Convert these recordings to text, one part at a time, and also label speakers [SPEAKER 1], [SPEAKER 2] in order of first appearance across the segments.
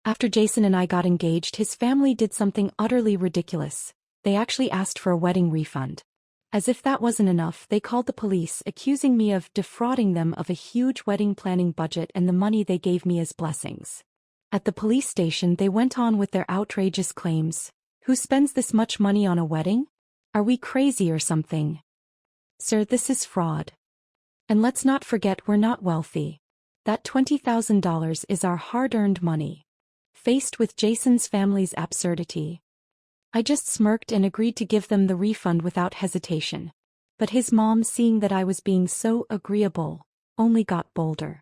[SPEAKER 1] After Jason and I got engaged, his family did something utterly ridiculous. They actually asked for a wedding refund. As if that wasn't enough, they called the police, accusing me of defrauding them of a huge wedding planning budget and the money they gave me as blessings. At the police station, they went on with their outrageous claims. Who spends this much money on a wedding? Are we crazy or something? Sir, this is fraud. And let's not forget we're not wealthy. That $20,000 is our hard-earned money. Faced with Jason's family's absurdity, I just smirked and agreed to give them the refund without hesitation. But his mom, seeing that I was being so agreeable, only got bolder.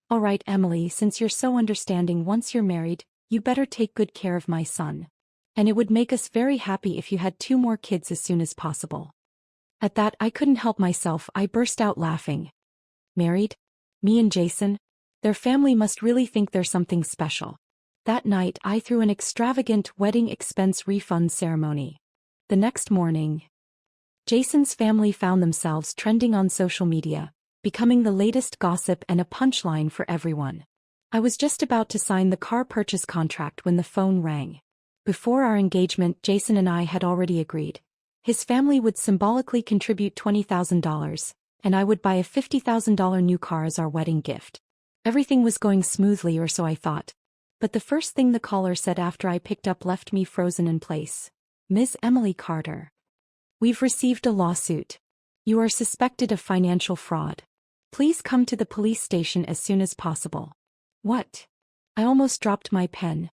[SPEAKER 1] All right, Emily, since you're so understanding, once you're married, you better take good care of my son. And it would make us very happy if you had 2 more kids as soon as possible. At that, I couldn't help myself. I burst out laughing. Married? Me and Jason? Their family must really think there's something special. That night, I threw an extravagant wedding expense refund ceremony. The next morning, Jason's family found themselves trending on social media, becoming the latest gossip and a punchline for everyone. I was just about to sign the car purchase contract when the phone rang. Before our engagement, Jason and I had already agreed. His family would symbolically contribute $20,000, and I would buy a $50,000 new car as our wedding gift. Everything was going smoothly, or so I thought. But the first thing the caller said after I picked up left me frozen in place. Ms. Emily Carter. We've received a lawsuit. You are suspected of financial fraud. Please come to the police station as soon as possible. What? I almost dropped my pen.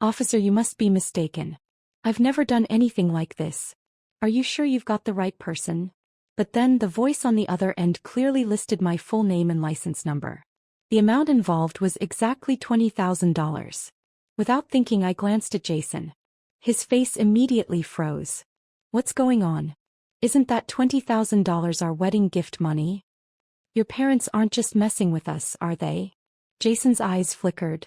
[SPEAKER 1] Officer, you must be mistaken. I've never done anything like this. Are you sure you've got the right person? But then the voice on the other end clearly listed my full name and license number. The amount involved was exactly $20,000. Without thinking, I glanced at Jason. His face immediately froze. What's going on? Isn't that $20,000 our wedding gift money? Your parents aren't just messing with us, are they? Jason's eyes flickered.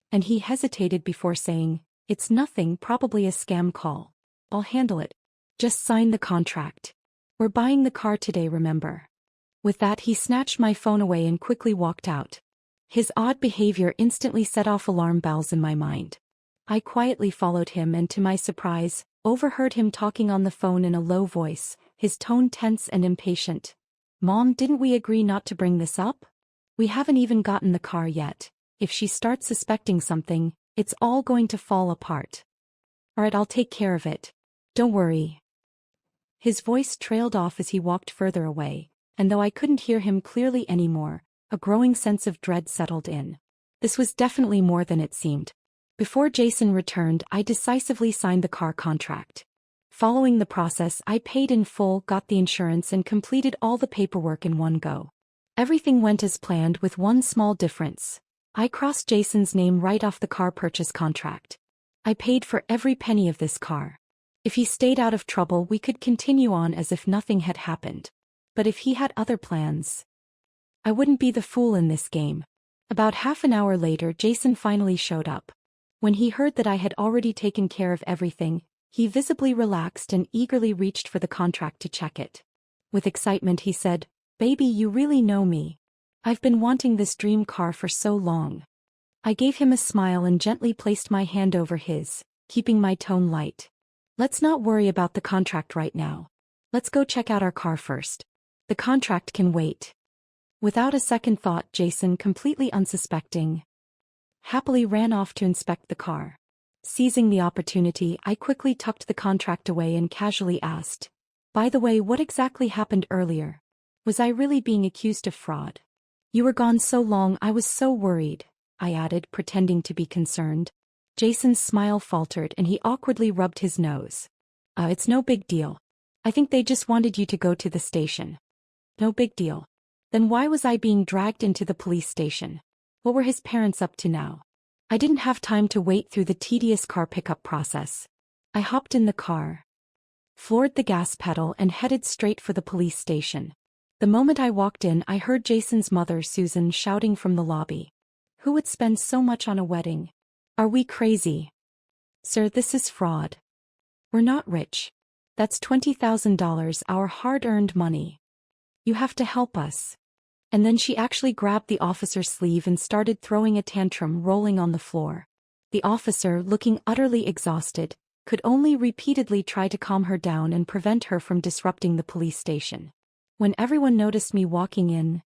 [SPEAKER 1] And he hesitated before saying, It's nothing, probably a scam call. I'll handle it. Just sign the contract. We're buying the car today, remember? With that, he snatched my phone away and quickly walked out. His odd behavior instantly set off alarm bells in my mind. I quietly followed him and, to my surprise, overheard him talking on the phone in a low voice, his tone tense and impatient. Mom, didn't we agree not to bring this up? We haven't even gotten the car yet. If she starts suspecting something, it's all going to fall apart. All right, I'll take care of it. Don't worry. His voice trailed off as he walked further away. And though I couldn't hear him clearly anymore, a growing sense of dread settled in. This was definitely more than it seemed. Before Jason returned, I decisively signed the car contract. Following the process, I paid in full, got the insurance, and completed all the paperwork in one go. Everything went as planned, with one small difference. I crossed Jason's name right off the car purchase contract. I paid for every penny of this car. If he stayed out of trouble, we could continue on as if nothing had happened. But if he had other plans, I wouldn't be the fool in this game. About half an hour later, Jason finally showed up. When he heard that I had already taken care of everything, he visibly relaxed and eagerly reached for the contract to check it. With excitement, he said, Baby, you really know me. I've been wanting this dream car for so long. I gave him a smile and gently placed my hand over his, keeping my tone light. Let's not worry about the contract right now. Let's go check out our car first. The contract can wait. Without a second thought, Jason, completely unsuspecting, happily ran off to inspect the car. Seizing the opportunity, I quickly tucked the contract away and casually asked, By the way, what exactly happened earlier? Was I really being accused of fraud? You were gone so long, I was so worried, I added, pretending to be concerned. Jason's smile faltered and he awkwardly rubbed his nose. It's no big deal. I think they just wanted you to go to the station. No big deal. Then why was I being dragged into the police station? What were his parents up to now? I didn't have time to wait through the tedious car pickup process. I hopped in the car, floored the gas pedal, and headed straight for the police station. The moment I walked in, I heard Jason's mother, Susan, shouting from the lobby. Who would spend so much on a wedding? Are we crazy? Sir, this is fraud. We're not rich. That's $20,000, our hard-earned money. You have to help us. And then she actually grabbed the officer's sleeve and started throwing a tantrum, rolling on the floor. The officer, looking utterly exhausted, could only repeatedly try to calm her down and prevent her from disrupting the police station. When everyone noticed me walking in,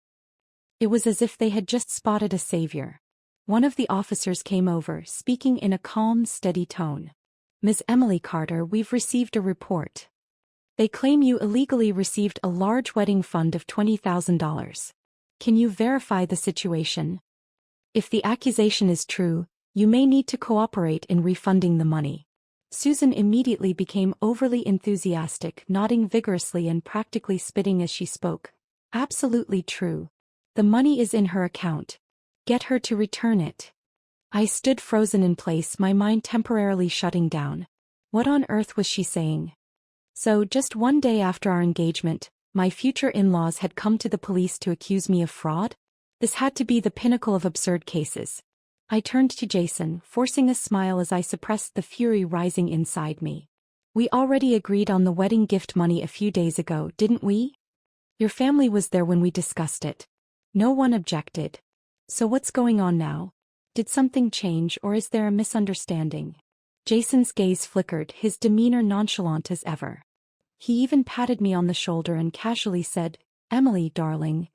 [SPEAKER 1] it was as if they had just spotted a savior. One of the officers came over, speaking in a calm, steady tone. "Ms. Emily Carter, we've received a report. They claim you illegally received a large wedding fund of $20,000. Can you verify the situation? If the accusation is true, you may need to cooperate in refunding the money." Susan immediately became overly enthusiastic, nodding vigorously and practically spitting as she spoke. "Absolutely true. The money is in her account. Get her to return it." I stood frozen in place, my mind temporarily shutting down. What on earth was she saying? So, just one day after our engagement, my future in-laws had come to the police to accuse me of fraud? This had to be the pinnacle of absurd cases. I turned to Jason, forcing a smile as I suppressed the fury rising inside me. "We already agreed on the wedding gift money a few days ago, didn't we? Your family was there when we discussed it. No one objected. So what's going on now? Did something change, or is there a misunderstanding?" Jason's gaze flickered, his demeanor nonchalant as ever. He even patted me on the shoulder and casually said, "Emily, darling,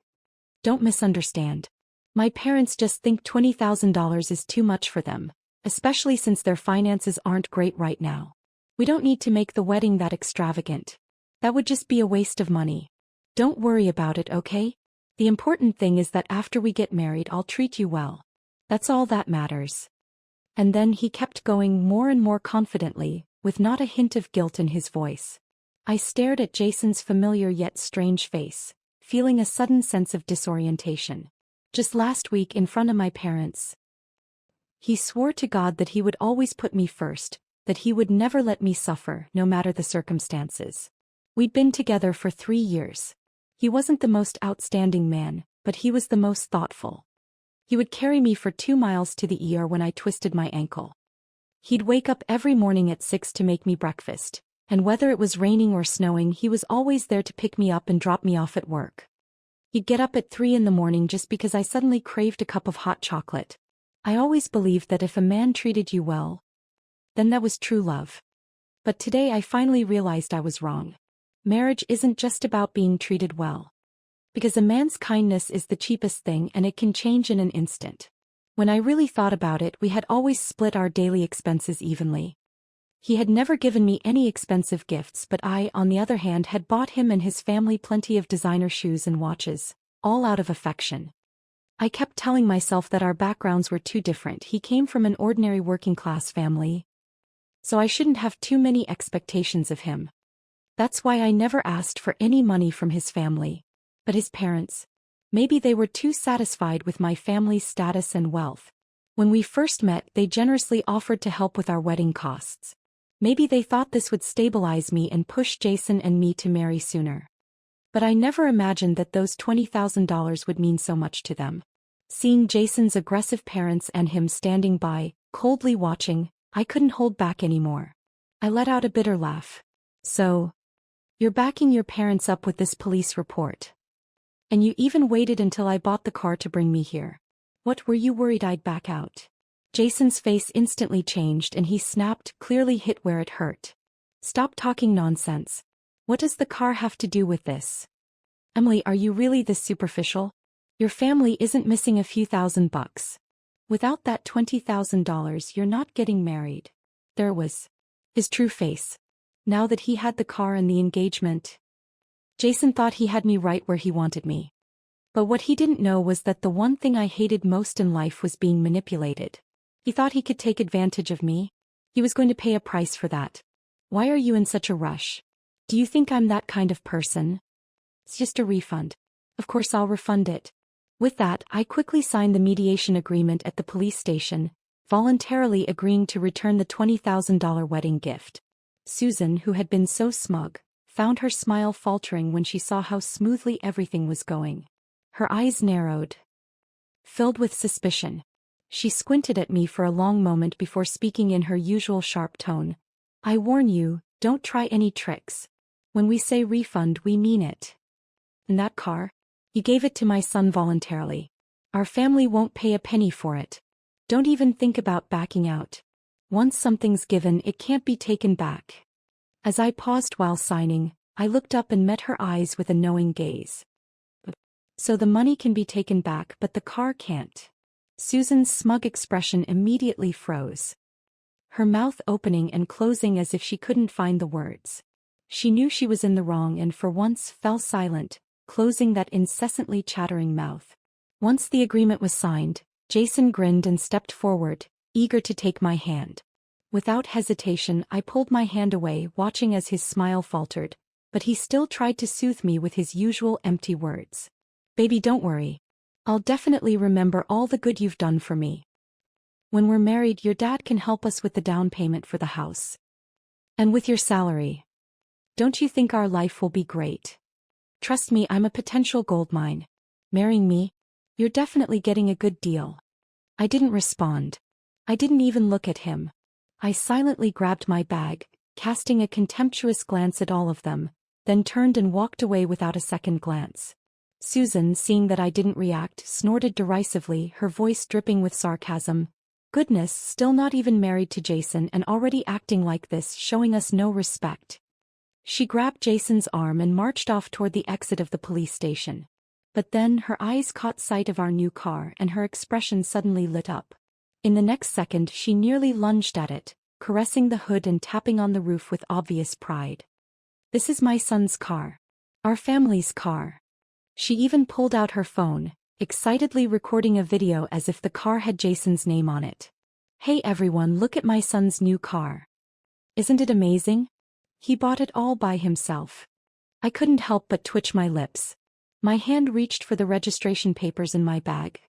[SPEAKER 1] don't misunderstand. My parents just think $20,000 is too much for them, especially since their finances aren't great right now. We don't need to make the wedding that extravagant. That would just be a waste of money. Don't worry about it, okay? The important thing is that after we get married, I'll treat you well. That's all that matters." And then he kept going more and more confidently, with not a hint of guilt in his voice. I stared at Jason's familiar yet strange face, feeling a sudden sense of disorientation. Just last week, in front of my parents, he swore to God that he would always put me first, that he would never let me suffer, no matter the circumstances. We'd been together for 3 years. He wasn't the most outstanding man, but he was the most thoughtful. He would carry me for 2 miles to the ER when I twisted my ankle. He'd wake up every morning at 6 to make me breakfast, and whether it was raining or snowing, he was always there to pick me up and drop me off at work. He'd get up at 3 in the morning just because I suddenly craved a cup of hot chocolate. I always believed that if a man treated you well, then that was true love. But today I finally realized I was wrong. Marriage isn't just about being treated well. Because a man's kindness is the cheapest thing and it can change in an instant. When I really thought about it, we had always split our daily expenses evenly. He had never given me any expensive gifts, but I, on the other hand, had bought him and his family plenty of designer shoes and watches, all out of affection. I kept telling myself that our backgrounds were too different. He came from an ordinary working-class family, so I shouldn't have too many expectations of him. That's why I never asked for any money from his family. But his parents, maybe they were too satisfied with my family's status and wealth. When we first met, they generously offered to help with our wedding costs. Maybe they thought this would stabilize me and push Jason and me to marry sooner. But I never imagined that those $20,000 would mean so much to them. Seeing Jason's aggressive parents and him standing by, coldly watching, I couldn't hold back anymore. I let out a bitter laugh. "So, you're backing your parents up with this police report. And you even waited until I bought the car to bring me here. What, were you worried I'd back out?" Jason's face instantly changed and he snapped, clearly hit where it hurt. "Stop talking nonsense. What does the car have to do with this? Emily, are you really this superficial? Your family isn't missing a few $1,000. Without that $20,000, you're not getting married." There was his true face. Now that he had the car and the engagement, Jason thought he had me right where he wanted me. But what he didn't know was that the one thing I hated most in life was being manipulated. He thought he could take advantage of me. He was going to pay a price for that. "Why are you in such a rush? Do you think I'm that kind of person? It's just a refund. Of course I'll refund it." With that, I quickly signed the mediation agreement at the police station, voluntarily agreeing to return the $20,000 wedding gift. Susan, who had been so smug, found her smile faltering when she saw how smoothly everything was going. Her eyes narrowed, filled with suspicion. She squinted at me for a long moment before speaking in her usual sharp tone. "I warn you, don't try any tricks. When we say refund, we mean it. And that car? You gave it to my son voluntarily. Our family won't pay a penny for it. Don't even think about backing out. Once something's given, it can't be taken back. As I paused while signing, I looked up and met her eyes with a knowing gaze. So the money can be taken back, but the car can't. Susan's smug expression immediately froze, her mouth opening and closing as if she couldn't find the words. She knew she was in the wrong and for once fell silent, closing that incessantly chattering mouth. Once the agreement was signed, Jason grinned and stepped forward, eager to take my hand. Without hesitation, I pulled my hand away, watching as his smile faltered, but he still tried to soothe me with his usual empty words. "Baby, don't worry. I'll definitely remember all the good you've done for me. When we're married, your dad can help us with the down payment for the house. And with your salary. Don't you think our life will be great? Trust me, I'm a potential goldmine. Marrying me? You're definitely getting a good deal." I didn't respond. I didn't even look at him. I silently grabbed my bag, casting a contemptuous glance at all of them, then turned and walked away without a second glance. Susan, seeing that I didn't react, snorted derisively, her voice dripping with sarcasm. Goodness, still not even married to Jason and already acting like this, showing us no respect. She grabbed Jason's arm and marched off toward the exit of the police station. But then her eyes caught sight of our new car and her expression suddenly lit up. In the next second she nearly lunged at it, caressing the hood and tapping on the roof with obvious pride. "This is my son's car. Our family's car." She even pulled out her phone, excitedly recording a video as if the car had Jason's name on it. "Hey everyone, look at my son's new car. Isn't it amazing? He bought it all by himself." I couldn't help but twitch my lips. My hand reached for the registration papers in my bag,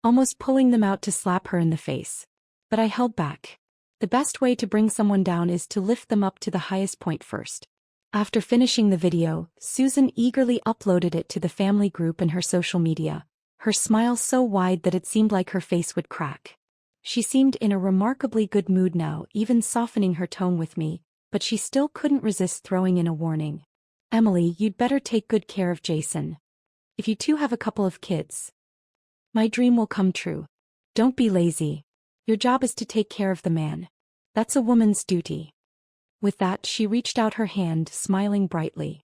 [SPEAKER 1] almost pulling them out to slap her in the face. But I held back. The best way to bring someone down is to lift them up to the highest point first. After finishing the video, Susan eagerly uploaded it to the family group and her social media, her smile so wide that it seemed like her face would crack. She seemed in a remarkably good mood now, even softening her tone with me, but she still couldn't resist throwing in a warning. "Emily, you'd better take good care of Jason. If you two have a couple of kids, my dream will come true. Don't be lazy. Your job is to take care of the man. That's a woman's duty." With that, she reached out her hand, smiling brightly.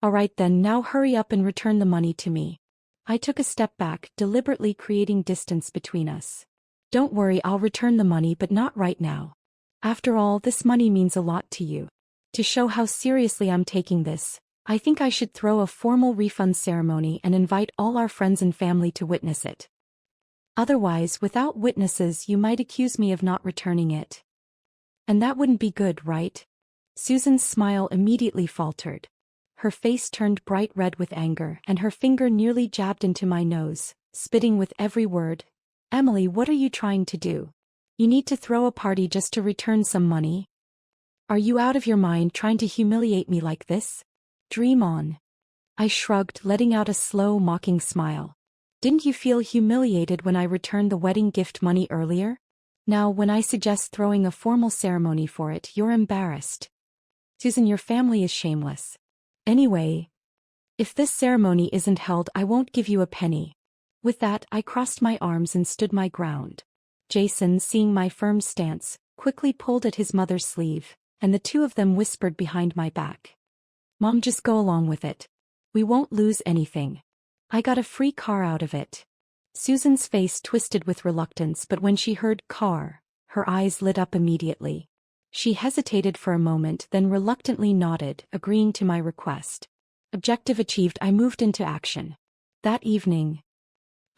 [SPEAKER 1] "All right then, now hurry up and return the money to me." I took a step back, deliberately creating distance between us. "Don't worry, I'll return the money, but not right now. After all, this money means a lot to you. To show how seriously I'm taking this, I think I should throw a formal refund ceremony and invite all our friends and family to witness it. Otherwise, without witnesses, you might accuse me of not returning it. And that wouldn't be good, right?" Susan's smile immediately faltered. Her face turned bright red with anger and her finger nearly jabbed into my nose, spitting with every word. "Emily, what are you trying to do? You need to throw a party just to return some money? Are you out of your mind trying to humiliate me like this? Dream on." I shrugged, letting out a slow, mocking smile. "Didn't you feel humiliated when I returned the wedding gift money earlier? Now, when I suggest throwing a formal ceremony for it, you're embarrassed. Susan, your family is shameless. Anyway, if this ceremony isn't held, I won't give you a penny." With that, I crossed my arms and stood my ground. Jason, seeing my firm stance, quickly pulled at his mother's sleeve, and the two of them whispered behind my back. "Mom, just go along with it. We won't lose anything. I got a free car out of it." Susan's face twisted with reluctance, but when she heard car, her eyes lit up immediately. She hesitated for a moment, then reluctantly nodded, agreeing to my request. Objective achieved, I moved into action. That evening,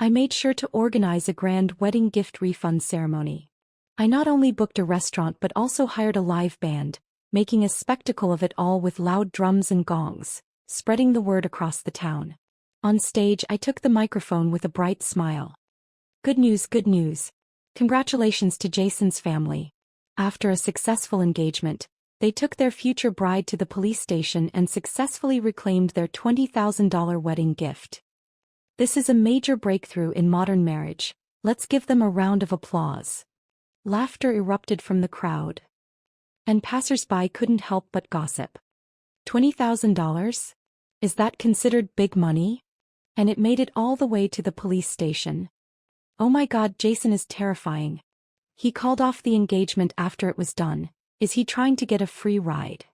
[SPEAKER 1] I made sure to organize a grand wedding gift refund ceremony. I not only booked a restaurant but also hired a live band, making a spectacle of it all with loud drums and gongs, spreading the word across the town. On stage, I took the microphone with a bright smile. Good news, good news. Congratulations to Jason's family. After a successful engagement, they took their future bride to the police station and successfully reclaimed their $20,000 wedding gift. This is a major breakthrough in modern marriage. Let's give them a round of applause. Laughter erupted from the crowd, and passers-by couldn't help but gossip. $20,000? Is that considered big money? And it made it all the way to the police station. Oh my God, Jason is terrifying. He called off the engagement after it was done. Is he trying to get a free ride?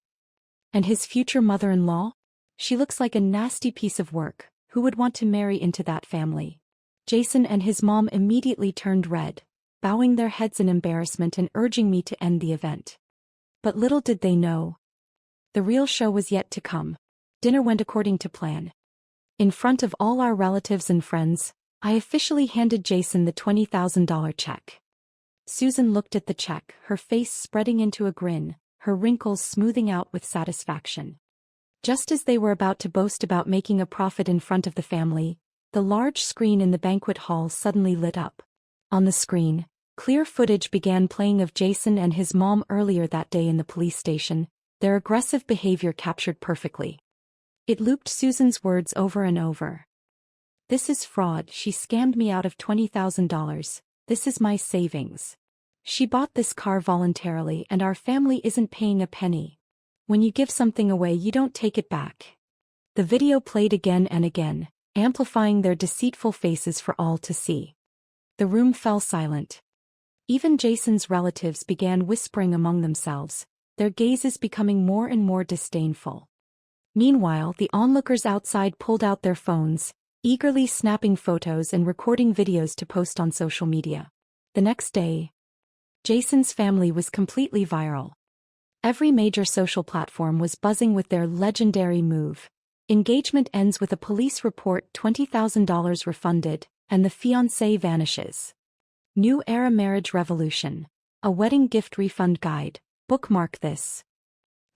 [SPEAKER 1] And his future mother-in-law? She looks like a nasty piece of work. Who would want to marry into that family? Jason and his mom immediately turned red, bowing their heads in embarrassment and urging me to end the event. But little did they know, the real show was yet to come. Dinner went according to plan. In front of all our relatives and friends, I officially handed Jason the $20,000 check. Susan looked at the check, her face spreading into a grin, her wrinkles smoothing out with satisfaction. Just as they were about to boast about making a profit in front of the family, the large screen in the banquet hall suddenly lit up. On the screen, clear footage began playing of Jason and his mom earlier that day in the police station, their aggressive behavior captured perfectly. It looped Susan's words over and over. "This is fraud, she scammed me out of $20,000, this is my savings. She bought this car voluntarily and our family isn't paying a penny. When you give something away you don't take it back." The video played again and again, amplifying their deceitful faces for all to see. The room fell silent. Even Jason's relatives began whispering among themselves, their gazes becoming more and more disdainful. Meanwhile, the onlookers outside pulled out their phones, eagerly snapping photos and recording videos to post on social media. The next day, Jason's family was completely viral. Every major social platform was buzzing with their legendary move. Engagement ends with a police report, $20,000 refunded, and the fiancé vanishes. New era marriage revolution. A wedding gift refund guide. Bookmark this.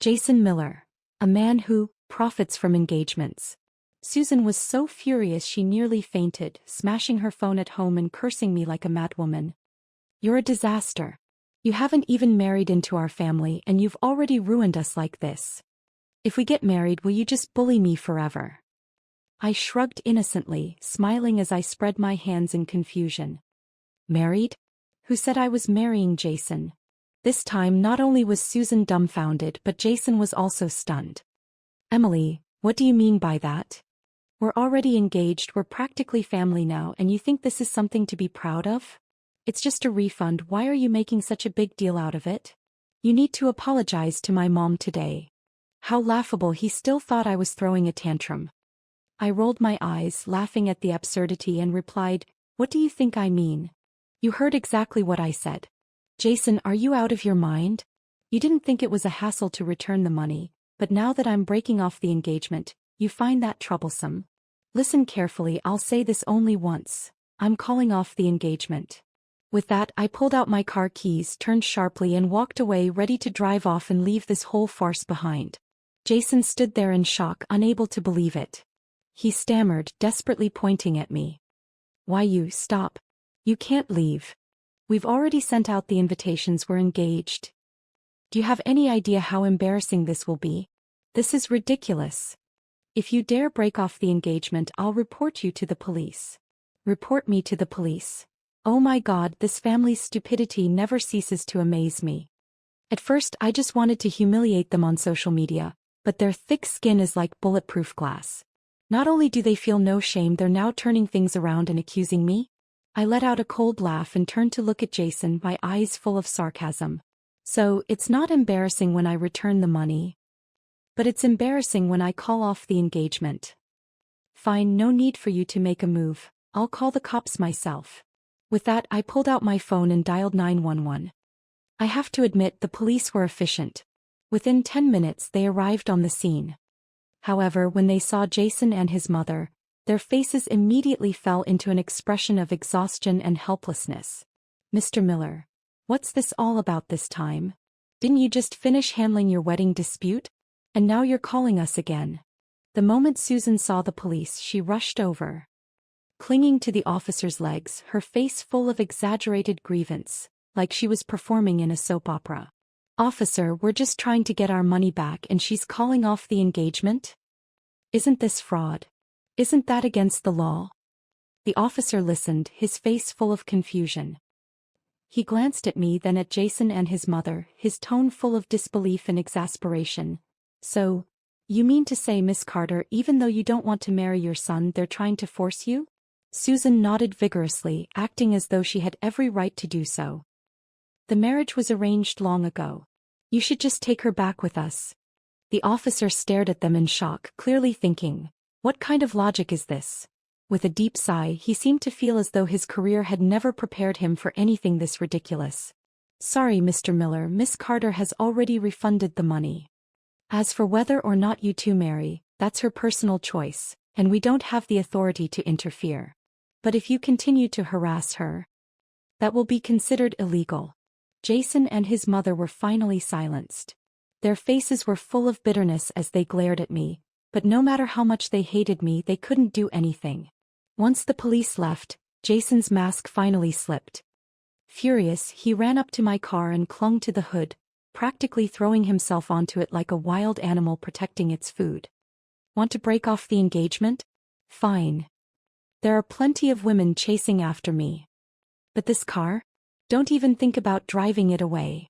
[SPEAKER 1] Jason Miller. A man who profits from engagements. Susan was so furious she nearly fainted, smashing her phone at home and cursing me like a madwoman. "You're a disaster. You haven't even married into our family and you've already ruined us like this. If we get married, will you just bully me forever?" I shrugged innocently, smiling as I spread my hands in confusion. Married? Who said I was marrying Jason? This time not only was Susan dumbfounded but Jason was also stunned. "Emily, what do you mean by that? We're already engaged, we're practically family now, and you think this is something to be proud of? It's just a refund, why are you making such a big deal out of it? You need to apologize to my mom today." How laughable, he still thought I was throwing a tantrum. I rolled my eyes, laughing at the absurdity, and replied, "What do you think I mean? You heard exactly what I said. Jason, are you out of your mind? You didn't think it was a hassle to return the money, but now that I'm breaking off the engagement, you find that troublesome? Listen carefully, I'll say this only once. I'm calling off the engagement." With that, I pulled out my car keys, turned sharply and walked away, ready to drive off and leave this whole farce behind. Jason stood there in shock, unable to believe it. He stammered, desperately pointing at me. "Why, you stop. You can't leave. We've already sent out the invitations, we're engaged. Do you have any idea how embarrassing this will be? This is ridiculous. If you dare break off the engagement, I'll report you to the police." Report me to the police. Oh my God, this family's stupidity never ceases to amaze me. At first I just wanted to humiliate them on social media, but their thick skin is like bulletproof glass. Not only do they feel no shame, they're now turning things around and accusing me. I let out a cold laugh and turned to look at Jason, my eyes full of sarcasm. "So, it's not embarrassing when I return the money, but it's embarrassing when I call off the engagement." "Fine, no need for you to make a move. I'll call the cops myself." With that, I pulled out my phone and dialed 911. I have to admit, the police were efficient. Within 10 minutes they arrived on the scene. However, when they saw Jason and his mother, their faces immediately fell into an expression of exhaustion and helplessness. "Mr. Miller, what's this all about this time? Didn't you just finish handling your wedding dispute? And now you're calling us again." The moment Susan saw the police, she rushed over, clinging to the officer's legs, her face full of exaggerated grievance, like she was performing in a soap opera. "Officer, we're just trying to get our money back and she's calling off the engagement? Isn't this fraud? Isn't that against the law?" The officer listened, his face full of confusion. He glanced at me, then at Jason and his mother, his tone full of disbelief and exasperation. "So, you mean to say, Miss Carter, even though you don't want to marry your son, they're trying to force you?" Susan nodded vigorously, acting as though she had every right to do so. The marriage was arranged long ago. You should just take her back with us. The officer stared at them in shock, clearly thinking, what kind of logic is this? With a deep sigh, he seemed to feel as though his career had never prepared him for anything this ridiculous. Sorry, Mr. Miller, Miss Carter has already refunded the money. As for whether or not you two marry, that's her personal choice, and we don't have the authority to interfere. But if you continue to harass her, that will be considered illegal. Jason and his mother were finally silenced. Their faces were full of bitterness as they glared at me, but no matter how much they hated me, they couldn't do anything. Once the police left, Jason's mask finally slipped. Furious, he ran up to my car and clung to the hood, practically throwing himself onto it like a wild animal protecting its food. Want to break off the engagement? Fine. There are plenty of women chasing after me. But this car? Don't even think about driving it away.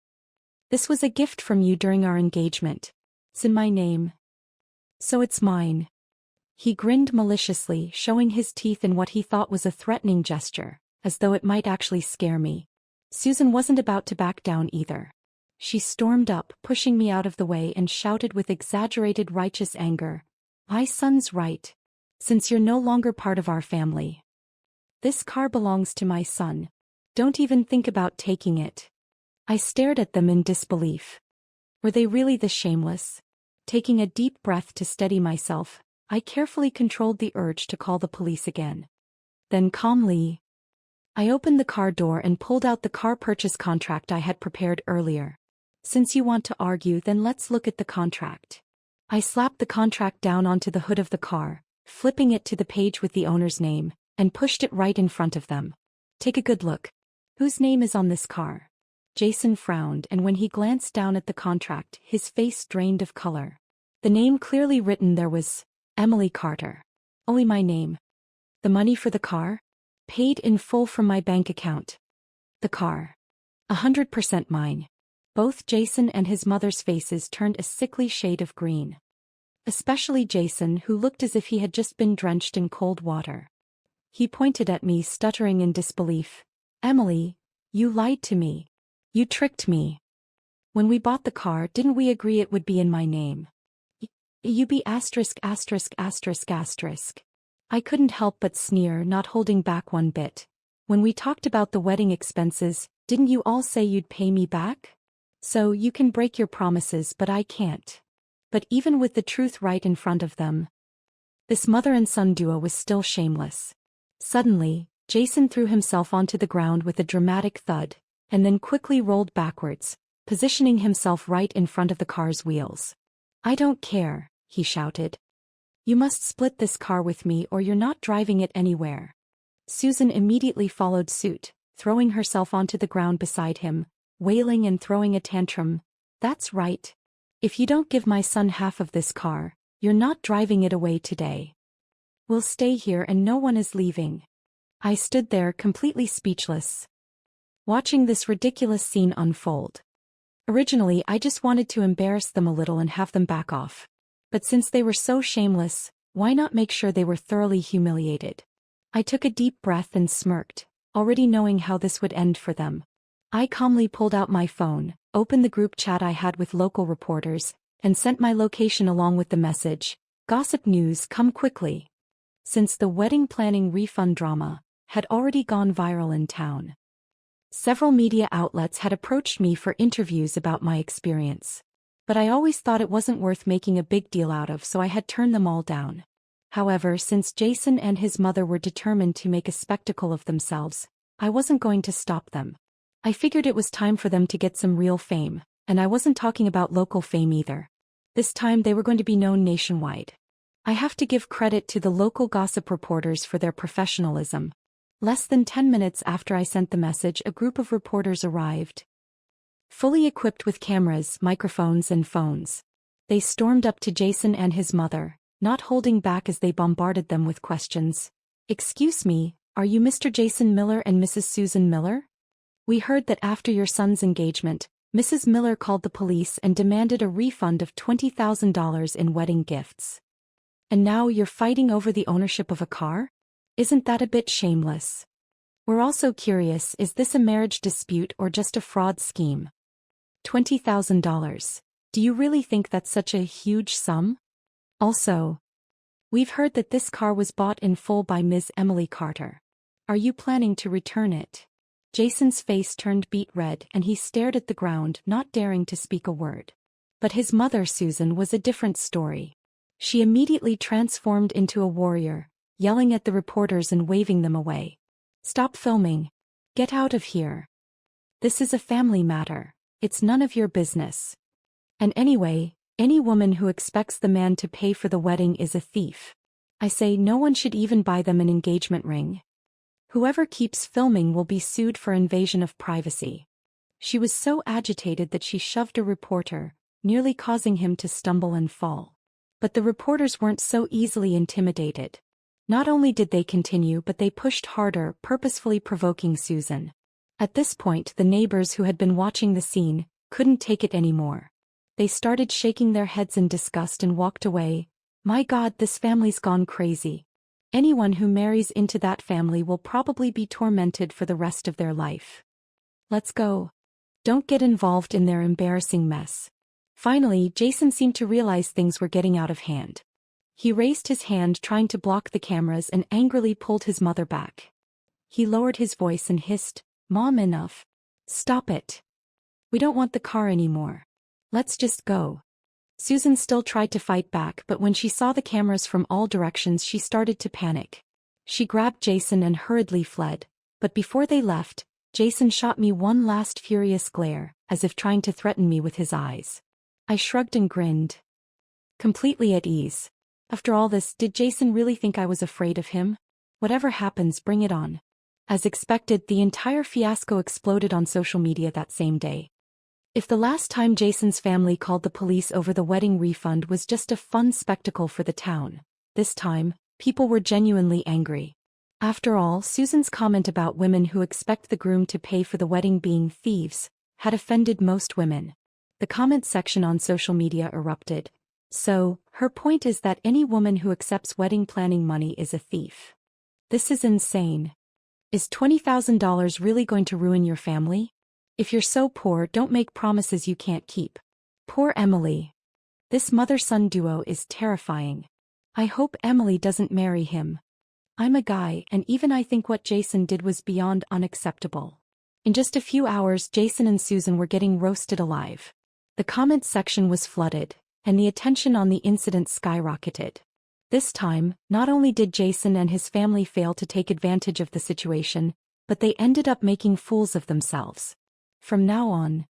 [SPEAKER 1] This was a gift from you during our engagement. It's in my name. So it's mine. He grinned maliciously, showing his teeth in what he thought was a threatening gesture, as though it might actually scare me. Susan wasn't about to back down either. She stormed up, pushing me out of the way, and shouted with exaggerated righteous anger, "My son's right. Since you're no longer part of our family. This car belongs to my son. Don't even think about taking it." I stared at them in disbelief. Were they really this shameless? Taking a deep breath to steady myself, I carefully controlled the urge to call the police again. Then calmly, I opened the car door and pulled out the car purchase contract I had prepared earlier. Since you want to argue, then let's look at the contract. I slapped the contract down onto the hood of the car, flipping it to the page with the owner's name, and pushed it right in front of them. Take a good look. Whose name is on this car? Jason frowned, and when he glanced down at the contract, his face drained of color. The name clearly written there was Emily Carter. Only my name. The money for the car? Paid in full from my bank account. The car. 100% mine. Both Jason and his mother's faces turned a sickly shade of green. Especially Jason, who looked as if he had just been drenched in cold water. He pointed at me, stuttering in disbelief. Emily, you lied to me. You tricked me. When we bought the car, didn't we agree it would be in my name? You be asterisk asterisk asterisk asterisk. I couldn't help but sneer, not holding back one bit. When we talked about the wedding expenses, didn't you all say you'd pay me back? So you can break your promises, but I can't. But even with the truth right in front of them, this mother and son duo was still shameless. Suddenly, Jason threw himself onto the ground with a dramatic thud, and then quickly rolled backwards, positioning himself right in front of the car's wheels. I don't care, he shouted. You must split this car with me or you're not driving it anywhere. Susan immediately followed suit, throwing herself onto the ground beside him, wailing and throwing a tantrum. That's right. If you don't give my son half of this car, you're not driving it away today. We'll stay here and no one is leaving. I stood there completely speechless, watching this ridiculous scene unfold. Originally, I just wanted to embarrass them a little and have them back off. But since they were so shameless, why not make sure they were thoroughly humiliated? I took a deep breath and smirked, already knowing how this would end for them. I calmly pulled out my phone, opened the group chat I had with local reporters, and sent my location along with the message, "Gossip news, come quickly." Since the wedding planning refund drama had already gone viral in town, several media outlets had approached me for interviews about my experience. But I always thought it wasn't worth making a big deal out of, so I had turned them all down. However, since Jason and his mother were determined to make a spectacle of themselves, I wasn't going to stop them. I figured it was time for them to get some real fame, and I wasn't talking about local fame either. This time they were going to be known nationwide. I have to give credit to the local gossip reporters for their professionalism. Less than 10 minutes after I sent the message, a group of reporters arrived, fully equipped with cameras, microphones, and phones. They stormed up to Jason and his mother, not holding back as they bombarded them with questions. "Excuse me, are you Mr. Jason Miller and Mrs. Susan Miller? We heard that after your son's engagement, Mrs. Miller called the police and demanded a refund of $20,000 in wedding gifts. And now you're fighting over the ownership of a car? Isn't that a bit shameless? We're also curious, is this a marriage dispute or just a fraud scheme? $20,000. Do you really think that's such a huge sum? Also, we've heard that this car was bought in full by Ms. Emily Carter. Are you planning to return it? Jason's face turned beet red and he stared at the ground, not daring to speak a word. But his mother, Susan, was a different story. She immediately transformed into a warrior, yelling at the reporters and waving them away. Stop filming. Get out of here. This is a family matter. It's none of your business. And anyway, any woman who expects the man to pay for the wedding is a thief. I say no one should even buy them an engagement ring. Whoever keeps filming will be sued for invasion of privacy. She was so agitated that she shoved a reporter, nearly causing him to stumble and fall. But the reporters weren't so easily intimidated. Not only did they continue, but they pushed harder, purposefully provoking Susan. At this point, the neighbors who had been watching the scene couldn't take it anymore. They started shaking their heads in disgust and walked away. My God, this family's gone crazy. Anyone who marries into that family will probably be tormented for the rest of their life. Let's go. Don't get involved in their embarrassing mess. Finally, Jason seemed to realize things were getting out of hand. He raised his hand trying to block the cameras and angrily pulled his mother back. He lowered his voice and hissed, "Mom, enough. Stop it. We don't want the car anymore. Let's just go." Susan still tried to fight back, but when she saw the cameras from all directions she started to panic. She grabbed Jason and hurriedly fled, but before they left, Jason shot me one last furious glare, as if trying to threaten me with his eyes. I shrugged and grinned. Completely at ease. After all this, did Jason really think I was afraid of him? Whatever happens, bring it on. As expected, the entire fiasco exploded on social media that same day. If the last time Jason's family called the police over the wedding refund was just a fun spectacle for the town, this time, people were genuinely angry. After all, Susan's comment about women who expect the groom to pay for the wedding being thieves had offended most women. The comment section on social media erupted. So, her point is that any woman who accepts wedding planning money is a thief. This is insane. Is $20,000 really going to ruin your family? If you're so poor, don't make promises you can't keep. Poor Emily. This mother-son duo is terrifying. I hope Emily doesn't marry him. I'm a guy, and even I think what Jason did was beyond unacceptable. In just a few hours, Jason and Susan were getting roasted alive. The comments section was flooded, and the attention on the incident skyrocketed. This time, not only did Jason and his family fail to take advantage of the situation, but they ended up making fools of themselves. From now on,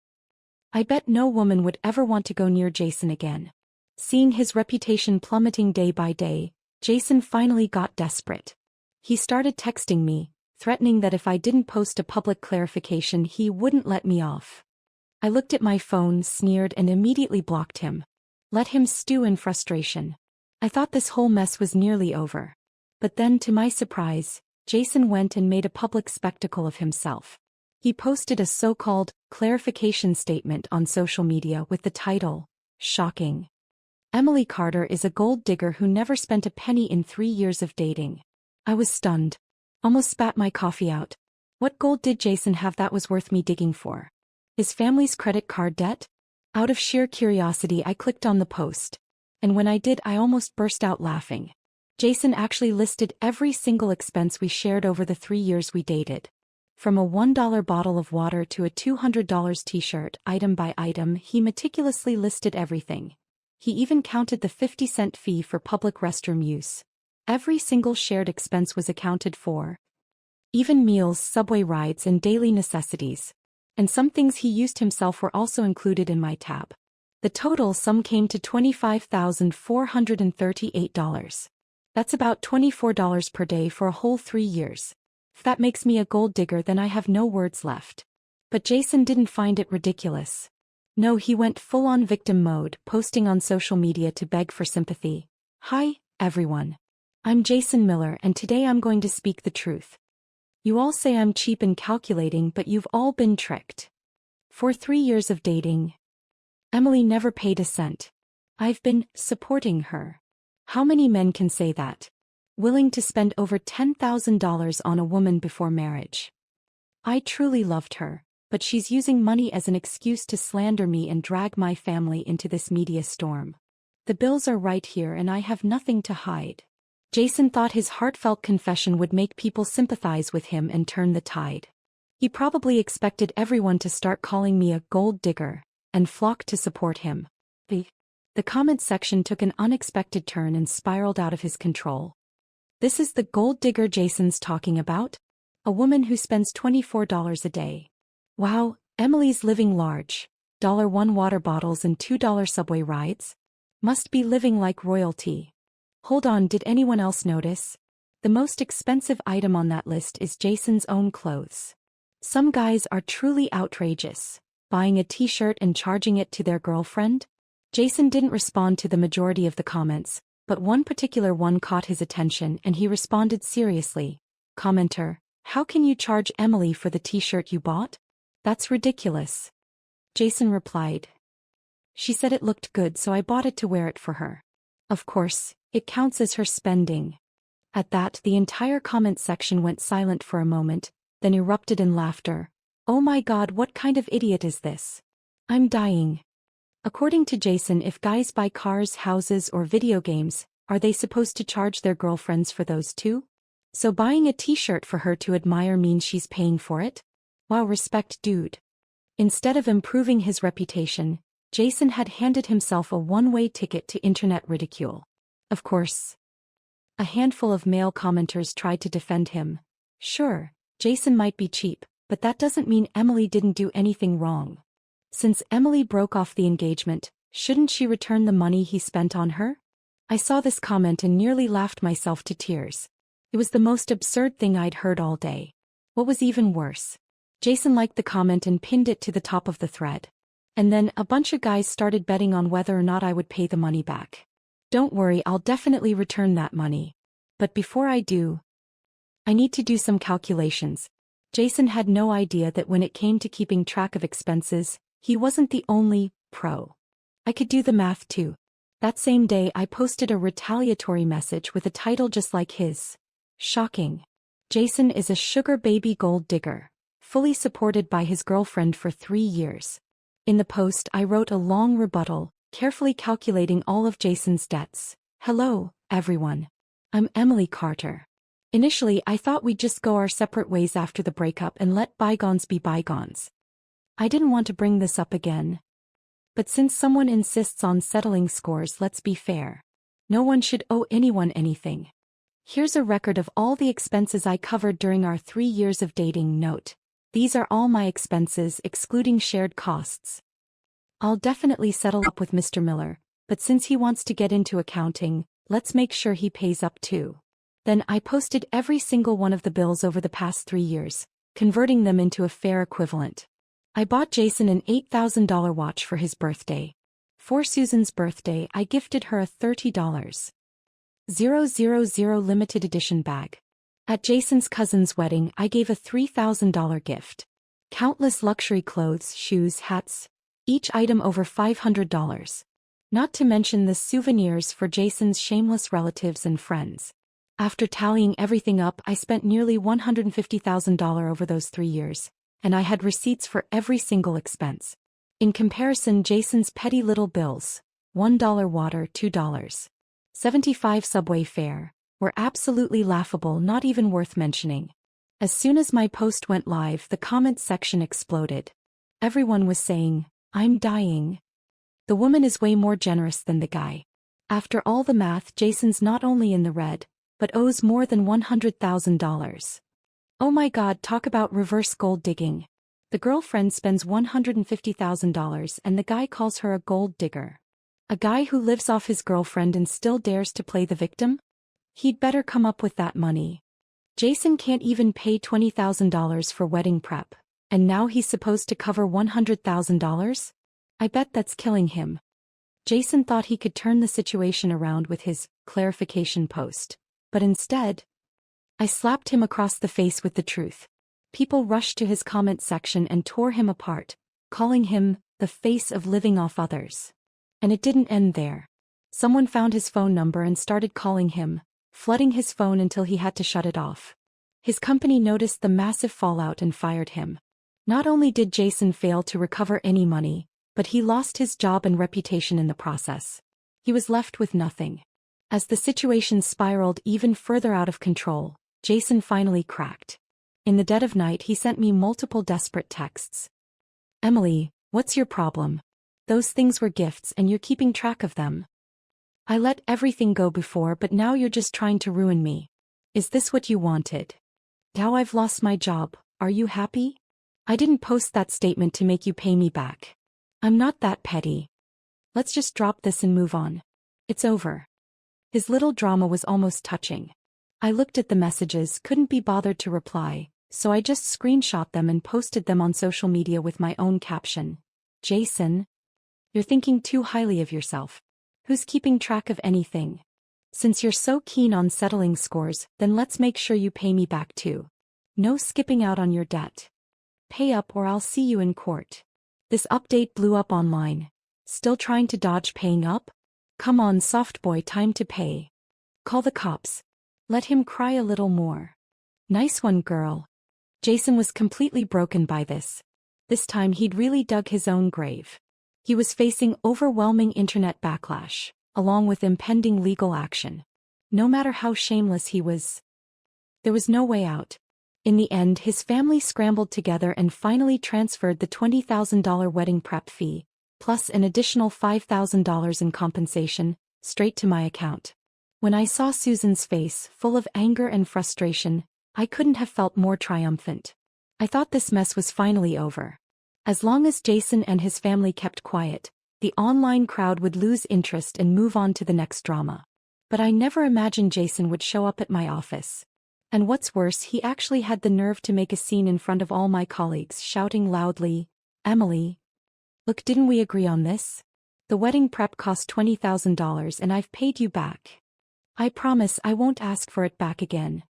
[SPEAKER 1] I bet no woman would ever want to go near Jason again. Seeing his reputation plummeting day by day, Jason finally got desperate. He started texting me, threatening that if I didn't post a public clarification he wouldn't let me off. I looked at my phone, sneered, and immediately blocked him. Let him stew in frustration. I thought this whole mess was nearly over. But then, to my surprise, Jason went and made a public spectacle of himself. He posted a so-called clarification statement on social media with the title, "Shocking. Emily Carter is a gold digger who never spent a penny in 3 years of dating." I was stunned. Almost spat my coffee out. What gold did Jason have that was worth me digging for? His family's credit card debt? Out of sheer curiosity I clicked on the post. And when I did, I almost burst out laughing. Jason actually listed every single expense we shared over the 3 years we dated. From a $1 bottle of water to a $200 t-shirt, item by item, he meticulously listed everything. He even counted the 50-cent fee for public restroom use. Every single shared expense was accounted for. Even meals, subway rides, and daily necessities. And some things he used himself were also included in my tab. The total sum came to $25,438. That's about $24 per day for a whole 3 years. If that makes me a gold digger, then I have no words left. But Jason didn't find it ridiculous. No, he went full-on victim mode, posting on social media to beg for sympathy. "Hi, everyone. I'm Jason Miller, and today I'm going to speak the truth. You all say I'm cheap and calculating, but you've all been tricked. For 3 years of dating, Emily never paid a cent. I've been supporting her. How many men can say that? willing to spend over $10,000 on a woman before marriage. I truly loved her, but she's using money as an excuse to slander me and drag my family into this media storm. The bills are right here and I have nothing to hide. Jason thought his heartfelt confession would make people sympathize with him and turn the tide. He probably expected everyone to start calling me a gold digger and flock to support him. The comment section took an unexpected turn and spiraled out of his control. This is the gold digger Jason's talking about? A woman who spends $24 a day. Wow, Emily's living large. $1 water bottles and $2 subway rides? Must be living like royalty. Hold on, did anyone else notice? The most expensive item on that list is Jason's own clothes. Some guys are truly outrageous, buying a t-shirt and charging it to their girlfriend. Jason didn't respond to the majority of the comments, but one particular one caught his attention and he responded seriously. Commenter, how can you charge Emily for the t-shirt you bought? That's ridiculous. Jason replied. She said it looked good so I bought it to wear it for her. Of course, it counts as her spending. At that, the entire comment section went silent for a moment, then erupted in laughter. Oh my God, what kind of idiot is this? I'm dying. According to Jason, if guys buy cars, houses, or video games, are they supposed to charge their girlfriends for those too? So buying a t-shirt for her to admire means she's paying for it? Wow, respect, dude. Instead of improving his reputation, Jason had handed himself a one-way ticket to internet ridicule. Of course, a handful of male commenters tried to defend him. Sure, Jason might be cheap, but that doesn't mean Emily didn't do anything wrong. Since Emily broke off the engagement, shouldn't she return the money he spent on her? I saw this comment and nearly laughed myself to tears. It was the most absurd thing I'd heard all day. What was even worse? Jason liked the comment and pinned it to the top of the thread. And then a bunch of guys started betting on whether or not I would pay the money back. Don't worry, I'll definitely return that money. But before I do, I need to do some calculations. Jason had no idea that when it came to keeping track of expenses, he wasn't the only pro. I could do the math too. That same day I posted a retaliatory message with a title just like his. Shocking. Jason is a sugar baby gold digger, fully supported by his girlfriend for 3 years. In the post I wrote a long rebuttal, carefully calculating all of Jason's debts. Hello, everyone. I'm Emily Carter. Initially I thought we'd just go our separate ways after the breakup and let bygones be bygones. I didn't want to bring this up again. But since someone insists on settling scores, let's be fair. No one should owe anyone anything. Here's a record of all the expenses I covered during our 3 years of dating. Note: these are all my expenses excluding shared costs. I'll definitely settle up with Mr. Miller, but since he wants to get into accounting, let's make sure he pays up too. Then I posted every single one of the bills over the past 3 years, converting them into a fair equivalent. I bought Jason an $8,000 watch for his birthday. For Susan's birthday, I gifted her a $30,000 limited edition bag. At Jason's cousin's wedding, I gave a $3,000 gift. Countless luxury clothes, shoes, hats, each item over $500. Not to mention the souvenirs for Jason's shameless relatives and friends. After tallying everything up, I spent nearly $150,000 over those 3 years. And I had receipts for every single expense. In comparison, Jason's petty little bills, $1 water, $2.75 subway fare, were absolutely laughable, not even worth mentioning. As soon as my post went live, the comments section exploded. Everyone was saying, I'm dying. The woman is way more generous than the guy. After all the math, Jason's not only in the red, but owes more than $100,000. Oh my God, talk about reverse gold digging. The girlfriend spends $150,000 and the guy calls her a gold digger. A guy who lives off his girlfriend and still dares to play the victim? He'd better come up with that money. Jason can't even pay $20,000 for wedding prep, and now he's supposed to cover $100,000? I bet that's killing him. Jason thought he could turn the situation around with his clarification post, but instead, I slapped him across the face with the truth. People rushed to his comment section and tore him apart, calling him the face of living off others. And it didn't end there. Someone found his phone number and started calling him, flooding his phone until he had to shut it off. His company noticed the massive fallout and fired him. Not only did Jason fail to recover any money, but he lost his job and reputation in the process. He was left with nothing. As the situation spiraled even further out of control, Jason finally cracked. In the dead of night, he sent me multiple desperate texts. "Emily, what's your problem? Those things were gifts and you're keeping track of them. I let everything go before, but now you're just trying to ruin me. Is this what you wanted? Now I've lost my job, are you happy? I didn't post that statement to make you pay me back. I'm not that petty. Let's just drop this and move on. It's over." His little drama was almost touching. I looked at the messages, couldn't be bothered to reply, so I just screenshot them and posted them on social media with my own caption. "Jason, you're thinking too highly of yourself. Who's keeping track of anything? Since you're so keen on settling scores, then let's make sure you pay me back too. No skipping out on your debt. Pay up or I'll see you in court." This update blew up online. Still trying to dodge paying up? Come on, soft boy, time to pay. Call the cops. Let him cry a little more. Nice one, girl. Jason was completely broken by this. This time he'd really dug his own grave. He was facing overwhelming internet backlash, along with impending legal action. No matter how shameless he was, there was no way out. In the end, his family scrambled together and finally transferred the $20,000 wedding prep fee, plus an additional $5,000 in compensation, straight to my account. When I saw Susan's face, full of anger and frustration, I couldn't have felt more triumphant. I thought this mess was finally over. As long as Jason and his family kept quiet, the online crowd would lose interest and move on to the next drama. But I never imagined Jason would show up at my office. And what's worse, he actually had the nerve to make a scene in front of all my colleagues, shouting loudly, "Emily, look, didn't we agree on this? The wedding prep cost $20,000 and I've paid you back. I promise I won't ask for it back again.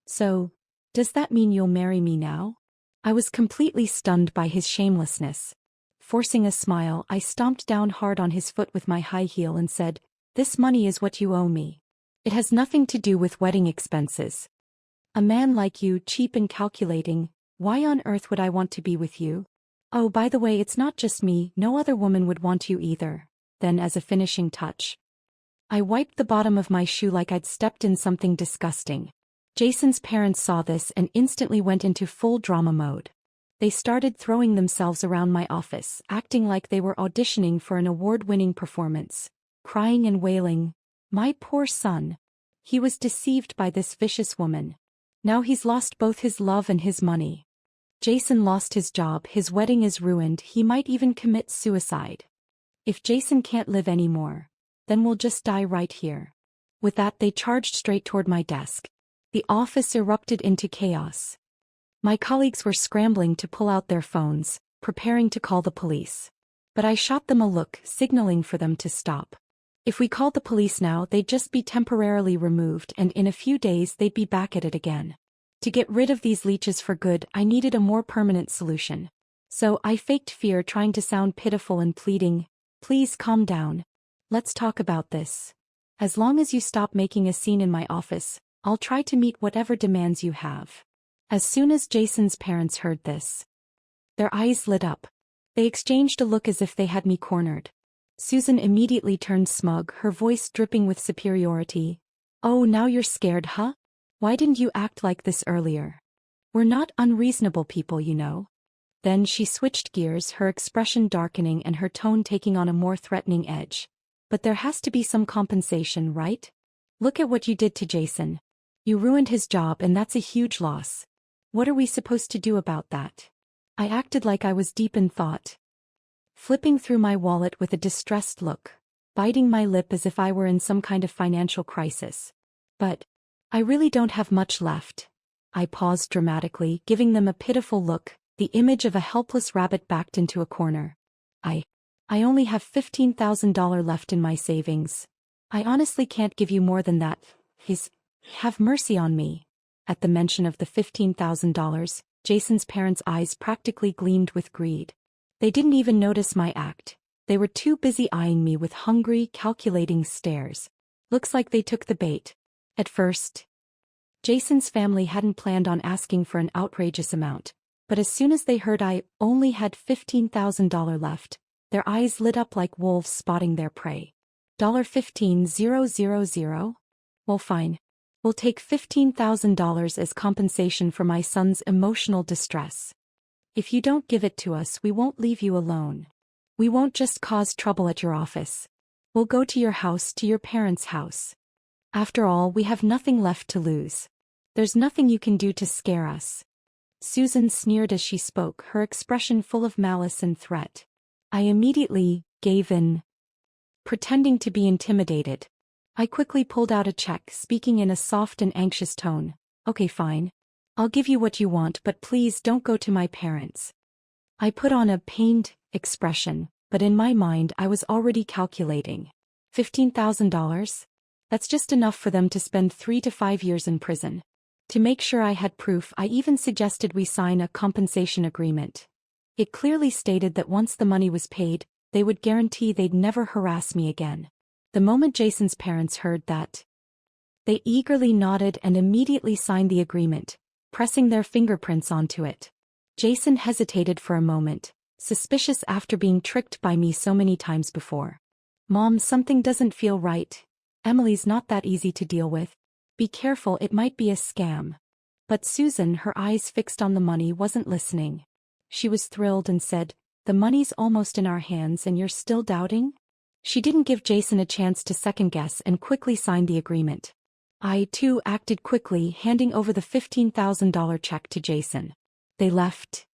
[SPEAKER 1] So, does that mean you'll marry me now?" I was completely stunned by his shamelessness. Forcing a smile, I stomped down hard on his foot with my high heel and said, "This money is what you owe me. It has nothing to do with wedding expenses. A man like you, cheap and calculating, why on earth would I want to be with you? Oh, by the way, it's not just me, no other woman would want you either." Then, as a finishing touch, I wiped the bottom of my shoe like I'd stepped in something disgusting. Jason's parents saw this and instantly went into full drama mode. They started throwing themselves around my office, acting like they were auditioning for an award-winning performance, crying and wailing, "My poor son. He was deceived by this vicious woman. Now he's lost both his love and his money. Jason lost his job, his wedding is ruined, he might even commit suicide. If Jason can't live anymore, then we'll just die right here." With that, they charged straight toward my desk. The office erupted into chaos. My colleagues were scrambling to pull out their phones, preparing to call the police. But I shot them a look, signaling for them to stop. If we called the police now, they'd just be temporarily removed, and in a few days they'd be back at it again. To get rid of these leeches for good, I needed a more permanent solution. So I faked fear, trying to sound pitiful and pleading, "Please calm down. Let's talk about this. As long as you stop making a scene in my office, I'll try to meet whatever demands you have." As soon as Jason's parents heard this, their eyes lit up. They exchanged a look as if they had me cornered. Susan immediately turned smug, her voice dripping with superiority. "Oh, now you're scared, huh? Why didn't you act like this earlier? We're not unreasonable people, you know." Then she switched gears, her expression darkening and her tone taking on a more threatening edge. "But there has to be some compensation, right? Look at what you did to Jason. You ruined his job, and that's a huge loss. What are we supposed to do about that?" I acted like I was deep in thought, flipping through my wallet with a distressed look, biting my lip as if I were in some kind of financial crisis. "But I really don't have much left." I paused dramatically, giving them a pitiful look, the image of a helpless rabbit backed into a corner. I only have $15,000 left in my savings. I honestly can't give you more than that. Have mercy on me." At the mention of the $15,000, Jason's parents' eyes practically gleamed with greed. They didn't even notice my act. They were too busy eyeing me with hungry, calculating stares. Looks like they took the bait. At first, Jason's family hadn't planned on asking for an outrageous amount, but as soon as they heard I only had $15,000 left, their eyes lit up like wolves spotting their prey. $15,000? Well, fine. We'll take $15,000 as compensation for my son's emotional distress. If you don't give it to us, we won't leave you alone. We won't just cause trouble at your office. We'll go to your house, to your parents' house. After all, we have nothing left to lose. There's nothing you can do to scare us. Susan sneered as she spoke, her expression full of malice and threat. I immediately gave in. Pretending to be intimidated, I quickly pulled out a check, speaking in a soft and anxious tone. Okay, fine. I'll give you what you want, but please don't go to my parents. I put on a pained expression, but in my mind I was already calculating. $15,000? That's just enough for them to spend 3 to 5 years in prison. To make sure I had proof, I even suggested we sign a compensation agreement. It clearly stated that once the money was paid, they would guarantee they'd never harass me again. The moment Jason's parents heard that, they eagerly nodded and immediately signed the agreement, pressing their fingerprints onto it. Jason hesitated for a moment, suspicious after being tricked by me so many times before. Mom, something doesn't feel right. Emily's not that easy to deal with. Be careful, it might be a scam. But Susan, her eyes fixed on the money, wasn't listening. She was thrilled and said, the money's almost in our hands and you're still doubting? She didn't give Jason a chance to second-guess and quickly signed the agreement. I, too, acted quickly, handing over the $15,000 check to Jason. They left,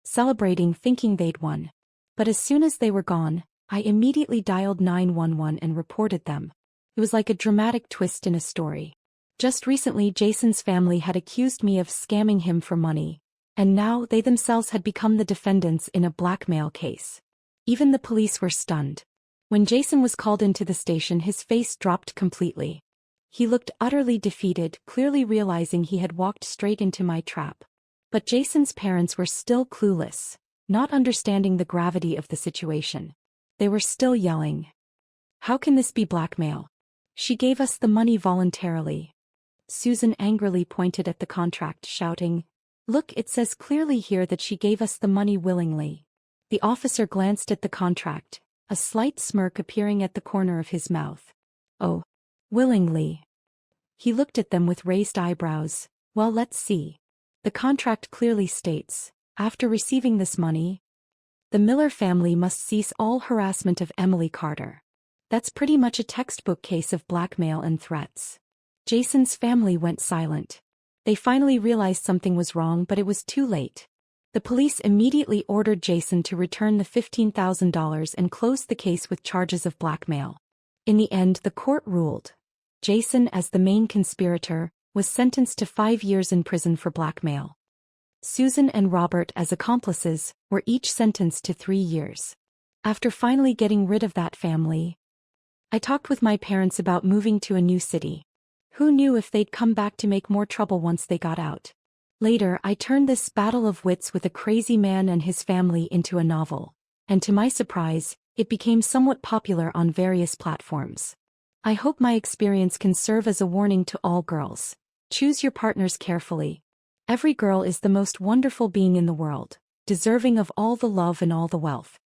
[SPEAKER 1] celebrating, thinking they'd won. But as soon as they were gone, I immediately dialed 911 and reported them. It was like a dramatic twist in a story. Just recently, Jason's family had accused me of scamming him for money, and now they themselves had become the defendants in a blackmail case. Even the police were stunned. When Jason was called into the station, his face dropped completely. He looked utterly defeated, clearly realizing he had walked straight into my trap. But Jason's parents were still clueless, not understanding the gravity of the situation. They were still yelling. How can this be blackmail? She gave us the money voluntarily. Susan angrily pointed at the contract, shouting, Look, it says clearly here that she gave us the money willingly. The officer glanced at the contract, a slight smirk appearing at the corner of his mouth. Oh, willingly. He looked at them with raised eyebrows. Well, let's see. The contract clearly states, after receiving this money, the Miller family must cease all harassment of Emily Carter. That's pretty much a textbook case of blackmail and threats. Jason's family went silent. They finally realized something was wrong, but it was too late. The police immediately ordered Jason to return the $15,000 and closed the case with charges of blackmail. In the end, the court ruled. Jason, as the main conspirator, was sentenced to 5 years in prison for blackmail. Susan and Robert, as accomplices, were each sentenced to 3 years. After finally getting rid of that family, I talked with my parents about moving to a new city. Who knew if they'd come back to make more trouble once they got out? Later, I turned this battle of wits with a crazy man and his family into a novel, and to my surprise, it became somewhat popular on various platforms. I hope my experience can serve as a warning to all girls. Choose your partners carefully. Every girl is the most wonderful being in the world, deserving of all the love and all the wealth.